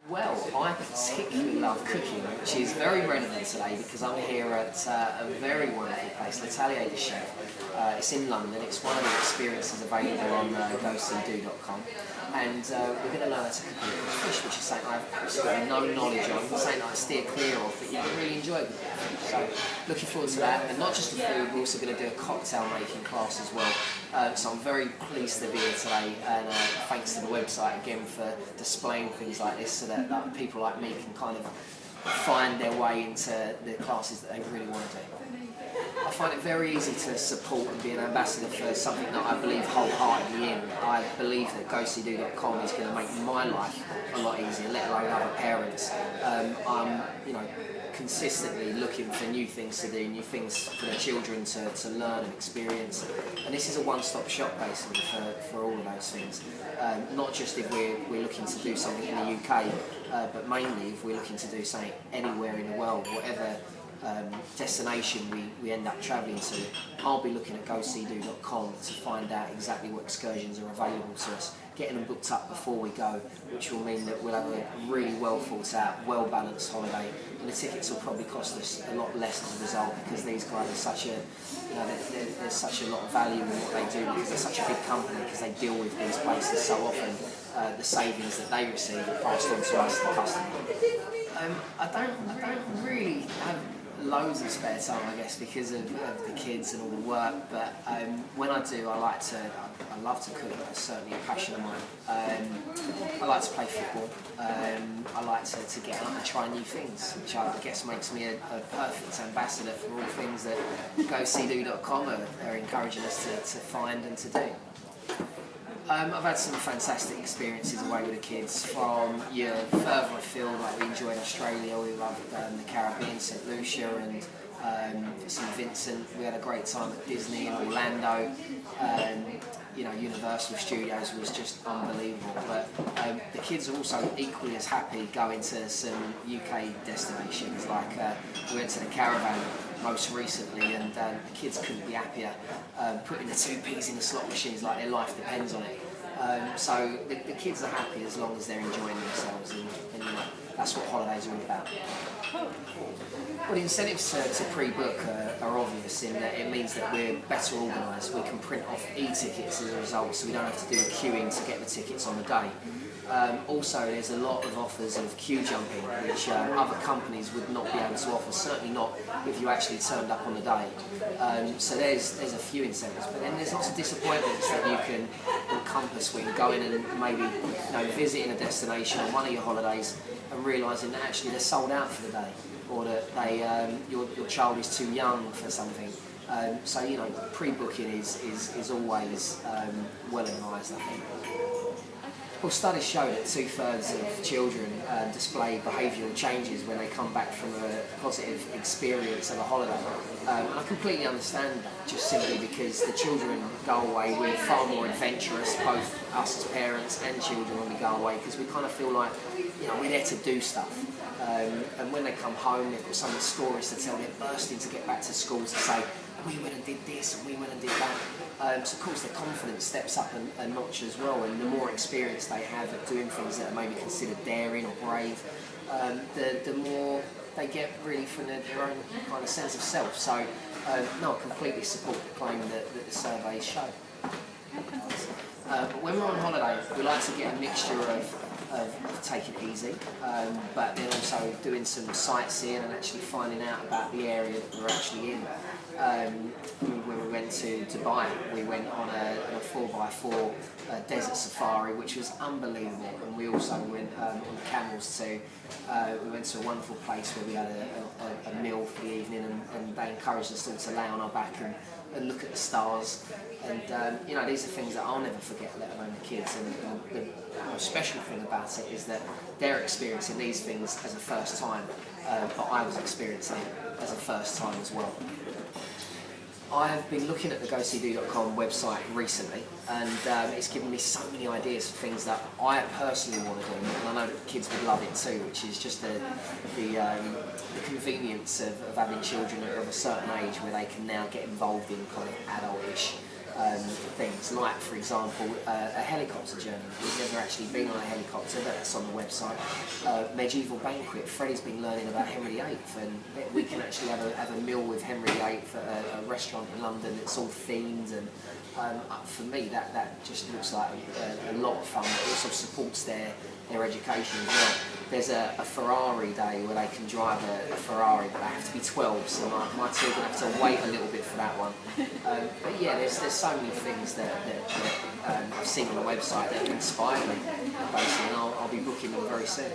Well, I particularly love cooking, which is very relevant today because I'm here at a very wonderful place, L'Atelier de Chef. It's in London. It's one of the experiences available on GoSeeDoTube, and we're going to learn how to cook fish, which is something I've absolutely no knowledge on, something I steer clear of, but you really enjoy it. So, looking forward to that, and not just the food, we're also going to do a cocktail making class as well. So I'm very pleased to be here today, and thanks to the website again for displaying things like this so that people like me can kind of find their way into the classes that they really want to do. I find it very easy to support and be an ambassador for something that I believe wholeheartedly in. I believe that GoSeeDo.com is going to make my life a lot easier, let alone other parents. I'm, consistently looking for new things to do, new things for the children to learn and experience. And this is a one-stop shop basically for all of those things. Not just if we're looking to do something in the UK, but mainly if we're looking to do something anywhere in the world, whatever destination we end up travelling to. I'll be looking at GoSeeDo.com to find out exactly what excursions are available to us, getting them booked up before we go, which will mean that we'll have a really well thought out, well balanced holiday, and the tickets will probably cost us a lot less as a result because these guys are such a, there's such a lot of value in what they do because they're such a big company, because they deal with these places so often. The savings that they receive are passed on to us, the customer. I don't really have loads of spare time, I guess, because of the kids and all the work, but when I do, I love to cook. It's certainly a passion of mine. I like to play football. I like to get out and try new things, which I guess makes me a perfect ambassador for all things that GoSeeDo.com are encouraging us to find and to do. I've had some fantastic experiences away with the kids, from further afield, like we enjoyed Australia, we loved the Caribbean, St Lucia and St Vincent. We had a great time at Disney in Orlando. Universal Studios was just unbelievable, but the kids are also equally as happy going to some UK destinations, like we went to the Caravan most recently, and the kids couldn't be happier, putting the 2p's in the slot machines like their life depends on it. So the kids are happy as long as they're enjoying themselves, and that's what holidays are all about. Well, the incentives to pre-book are obvious in that it means that we're better organised. We can print off e-tickets as a result, so we don't have to do queuing to get the tickets on the day. Also, there's a lot of offers of queue jumping, which other companies would not be able to offer, certainly not if you actually turned up on the day. So there's a few incentives, but then there's lots of disappointments that you can encompass when going and maybe visiting a destination on one of your holidays and realising that actually they're sold out for the day, or that your child is too young for something. So pre-booking is always well advised, I think. Well, studies show that 2/3 of children display behavioural changes when they come back from a positive experience of a holiday. And I completely understand that, just simply because the children go away, we're far more adventurous, both us as parents and children, when we go away, because we kind of feel like we're there to do stuff. And when they come home, they've got some stories to tell. They're bursting to get back to school to say, we went and did this and we went and did that. So of course their confidence steps up a notch as well, and the more experience they have at doing things that are maybe considered daring or brave, the more they get really from their own kind of sense of self. So no, I completely support the claim that the surveys show. But when we're on holiday, we like to get a mixture of taking it easy, but then also doing some sightseeing and actually finding out about the area that we're actually in. When we went to Dubai, we went on a 4x4 desert safari, which was unbelievable, and we also went on camels too. We went to a wonderful place where we had a meal for the evening, and they encouraged us all to lay on our back and look at the stars. And these are things that I'll never forget, let alone the kids. And the most special thing about it is that they're experiencing these things as a first time, but I was experiencing it as a first time as well. I've been looking at the GoSeeDo.com website recently, and it's given me so many ideas for things that I personally want to do, and I know that the kids would love it too, which is just the convenience of having children of a certain age where they can now get involved in kind of adult-ish things, like for example a helicopter journey. We've never actually been on a helicopter, but that's on the website. Medieval banquet, Freddie's been learning about Henry VIII, and we can actually have a meal with Henry VIII at a restaurant in London that's all themed, and for me that just looks like a lot of fun. It also supports their education as well. There's a Ferrari day where they can drive a Ferrari, but they have to be 12, so my children have to wait a little bit for that one. But yeah, there's so many things that I've seen on the website that have inspired me, basically, and I'll be booking them very soon.